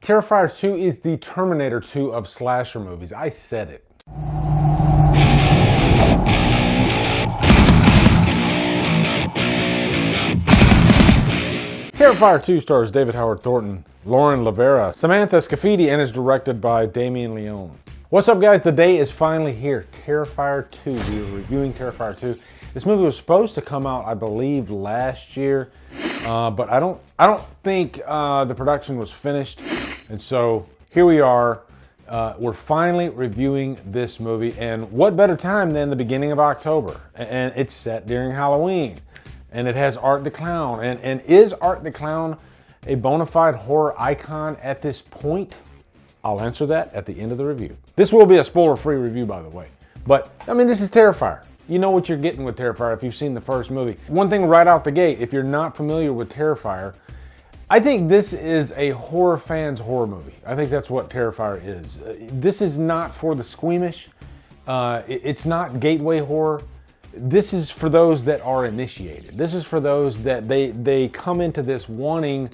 Terrifier 2 is the Terminator 2 of slasher movies. I said it. Terrifier 2 stars David Howard Thornton, Lauren Lavera, Samantha Scafidi, and is directed by Damien Leone. What's up, guys? The day is finally here. Terrifier 2. We are reviewing Terrifier 2. This movie was supposed to come out, I believe, last year, but I don't think the production was finished, and so here we are. We're finally reviewing this movie, and what better time than the beginning of October? And it's set during Halloween, and it has Art the Clown. And is Art the Clown a bona fide horror icon at this point? I'll answer that at the end of the review. This will be a spoiler-free review, by the way. But, I mean, this is Terrifier. You know what you're getting with Terrifier if you've seen the first movie. One thing right out the gate, if you're not familiar with Terrifier, I think this is a horror fan's horror movie. I think that's what Terrifier is. This is not for the squeamish. It's not gateway horror. This is for those that are initiated. This is for those that they come into this wanting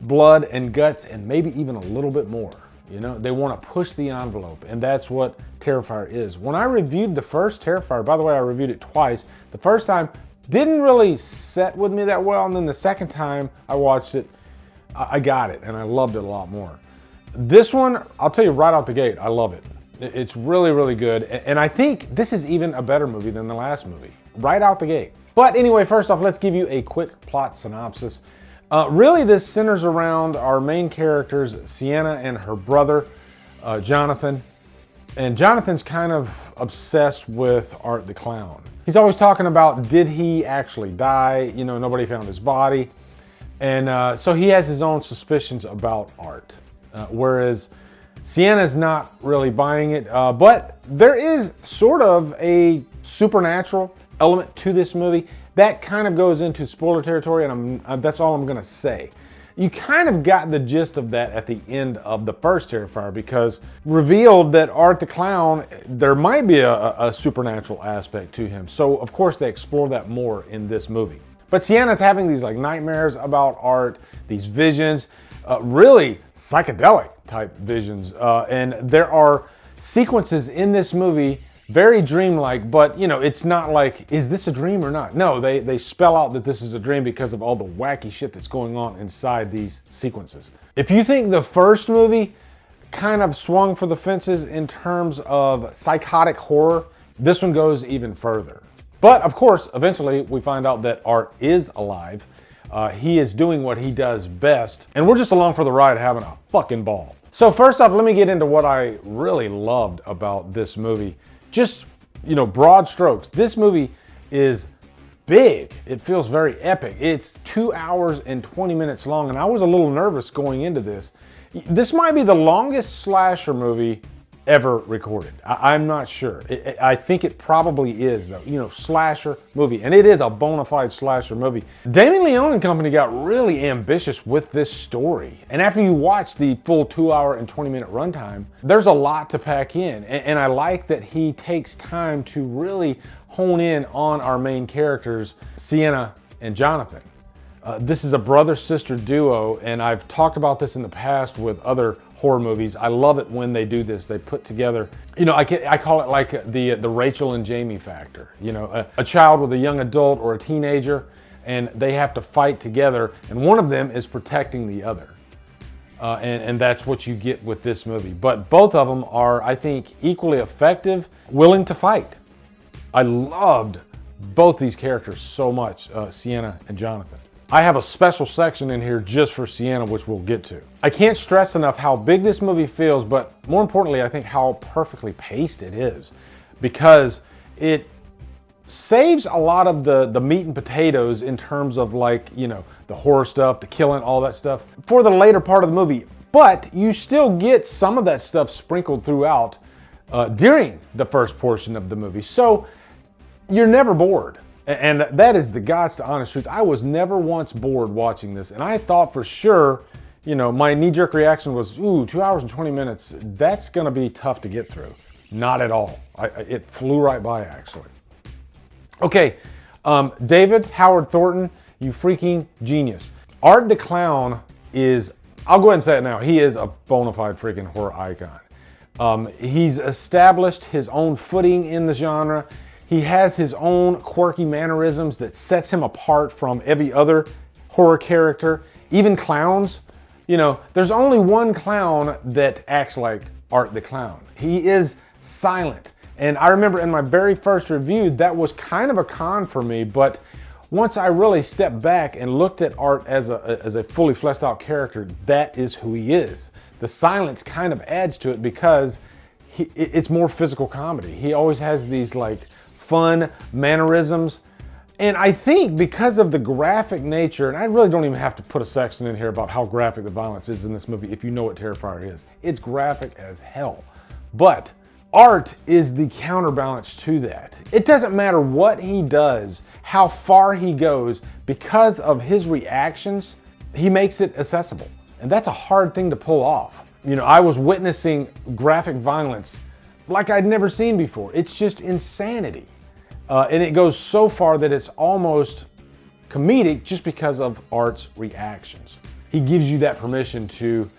blood and guts and maybe even a little bit more. You know, they want to push the envelope, and that's what Terrifier is. When I reviewed the first Terrifier, by the way, I reviewed it twice. The first time didn't really set with me that well, and then the second time I watched it, I got it, and I loved it a lot more. This one, I'll tell you right out the gate, I love it. It's really, really good, and I think this is even a better movie than the last movie, right out the gate. But anyway, first off, let's give you a quick plot synopsis. Really, this centers around our main characters, Sienna and her brother, Jonathan. And Jonathan's kind of obsessed with Art the Clown. He's always talking about, did he actually die? You know, nobody found his body. And so he has his own suspicions about Art. Whereas Sienna's not really buying it. But there is sort of a supernatural element to this movie. That kind of goes into spoiler territory, and that's all I'm going to say. You kind of got the gist of that at the end of the first Terrifier, because revealed that Art the Clown, there might be a supernatural aspect to him. So, of course, they explore that more in this movie. But Sienna's having these like nightmares about Art, these visions, really psychedelic type visions. And there are sequences in this movie very dreamlike, but you know, it's not like, is this a dream or not? No, they spell out that this is a dream because of all the wacky shit that's going on inside these sequences. If you think the first movie kind of swung for the fences in terms of psychotic horror, this one goes even further. But of course, eventually we find out that Art is alive. He is doing what he does best, and we're just along for the ride having a fucking ball. So first off, let me get into what I really loved about this movie. Just, you know, broad strokes. This movie is big. It feels very epic. It's 2 hours and 20 minutes long, and I was a little nervous going into this. This might be the longest slasher movie ever recorded. I'm not sure. I think it probably is, though. You know, slasher movie, and it is a bona fide slasher movie. Damien Leone and company got really ambitious with this story, and after you watch the full 2 hour and 20 minute runtime, there's a lot to pack in, and I like that he takes time to really hone in on our main characters, Sienna and Jonathan. This is a brother-sister duo, and I've talked about this in the past with other horror movies. I love it when they do this. They put together, you know, I call it like the Rachel and Jamie factor. You know, a child with a young adult or a teenager, and they have to fight together, and one of them is protecting the other. And that's what you get with this movie. But both of them are, I think, equally effective, willing to fight. I loved both these characters so much, Sienna and Jonathan. I have a special section in here just for Sienna, which we'll get to. I can't stress enough how big this movie feels, but more importantly, I think how perfectly paced it is, because it saves a lot of the meat and potatoes in terms of, like, you know, the horror stuff, the killing, all that stuff, for the later part of the movie. But you still get some of that stuff sprinkled throughout during the first portion of the movie. So you're never bored. And that is the God's to honest truth. I was never once bored watching this. And I thought for sure, you know, my knee-jerk reaction was, ooh, 2 hours and 20 minutes, that's gonna be tough to get through. Not at all. It flew right by, actually. Okay, David Howard Thornton, you freaking genius. Art the Clown is I'll go ahead and say it now. He is a bona fide freaking horror icon. He's established his own footing in the genre. He has his own quirky mannerisms that sets him apart from every other horror character, even clowns. You know, there's only one clown that acts like Art the Clown. He is silent. And I remember in my very first review, that was kind of a con for me, but once I really stepped back and looked at Art as a fully fleshed out character, that is who he is. The silence kind of adds to it because it's more physical comedy. He always has these like fun mannerisms. And I think because of the graphic nature, and I really don't even have to put a section in here about how graphic the violence is in this movie if you know what Terrifier is. It's graphic as hell. But Art is the counterbalance to that. It doesn't matter what he does, how far he goes, because of his reactions, he makes it accessible. And that's a hard thing to pull off. You know, I was witnessing graphic violence like I'd never seen before. It's just insanity. And it goes so far that it's almost comedic just because of Art's reactions. He gives you that permission to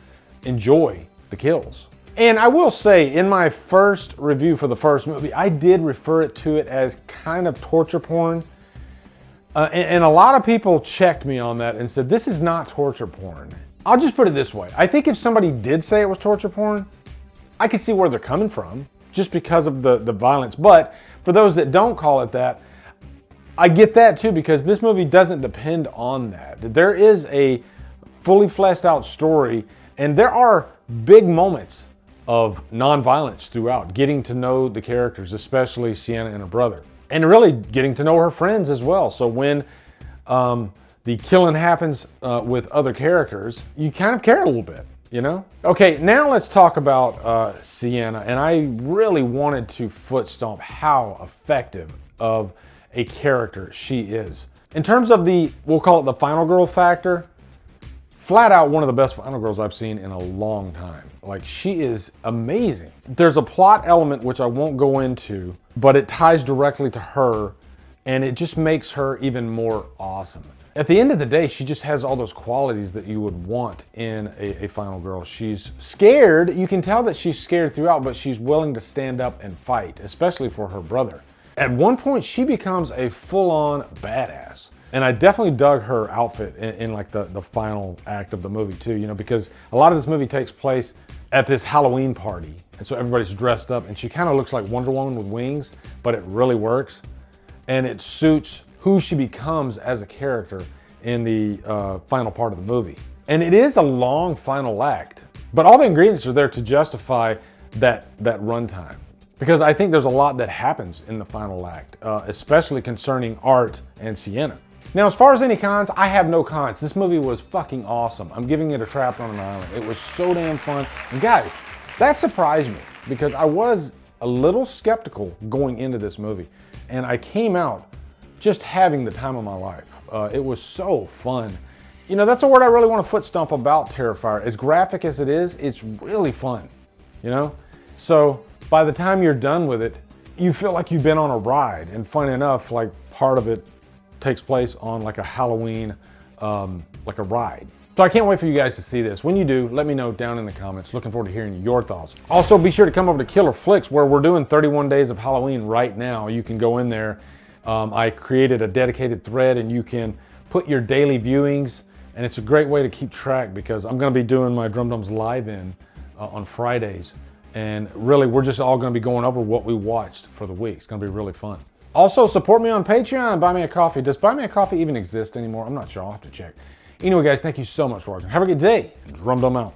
enjoy the kills. And I will say, in my first review for the first movie, I did refer to it as kind of torture porn. And a lot of people checked me on that and said, this is not torture porn. I'll just put it this way. I think if somebody did say it was torture porn, I could see where they're coming from just because of the violence. But for those that don't call it that, I get that too, because this movie doesn't depend on that. There is a fully fleshed out story, and there are big moments of non-violence throughout, getting to know the characters, especially Sienna and her brother, and really getting to know her friends as well. So when the killing happens with other characters, you kind of care a little bit, you know? Okay, now let's talk about Sienna, and I really wanted to foot stomp how effective of a character she is. In terms of the, we'll call it the final girl factor, flat out one of the best final girls I've seen in a long time. Like, she is amazing. There's a plot element which I won't go into, but it ties directly to her, and it just makes her even more awesome. At the end of the day, she just has all those qualities that you would want in a final girl. She's scared. You can tell that she's scared throughout, but she's willing to stand up and fight, especially for her brother. At one point, she becomes a full-on badass. And I definitely dug her outfit in like the final act of the movie too, you know, because a lot of this movie takes place at this Halloween party. And so everybody's dressed up, and she kind of looks like Wonder Woman with wings, but it really works. And it suits who she becomes as a character in the final part of the movie. And it is a long final act, but all the ingredients are there to justify that runtime. Because I think there's a lot that happens in the final act, especially concerning Art and Sienna. Now, as far as any cons, I have no cons. This movie was fucking awesome. I'm giving it a Trapped on an Island. It was so damn fun. And guys, that surprised me because I was a little skeptical going into this movie. And I came out just having the time of my life. It was so fun. You know, that's a word I really want to foot stomp about Terrifier. As graphic as it is, it's really fun, you know? So by the time you're done with it, you feel like you've been on a ride. And funny enough, like part of it takes place on like a Halloween, like a ride. So I can't wait for you guys to see this. When you do, let me know down in the comments. Looking forward to hearing your thoughts. Also, be sure to come over to Killer Flicks, where we're doing 31 days of Halloween right now. You can go in there. I created a dedicated thread, and you can put your daily viewings, and it's a great way to keep track because I'm gonna be doing my Drumdums live-in on Fridays. And really, we're just all gonna be going over what we watched for the week. It's gonna be really fun. Also, support me on Patreon and Buy Me a Coffee. Does Buy Me a Coffee even exist anymore? I'm not sure, I'll have to check. Anyway, guys, thank you so much for watching. Have a good day, and Drumdum out.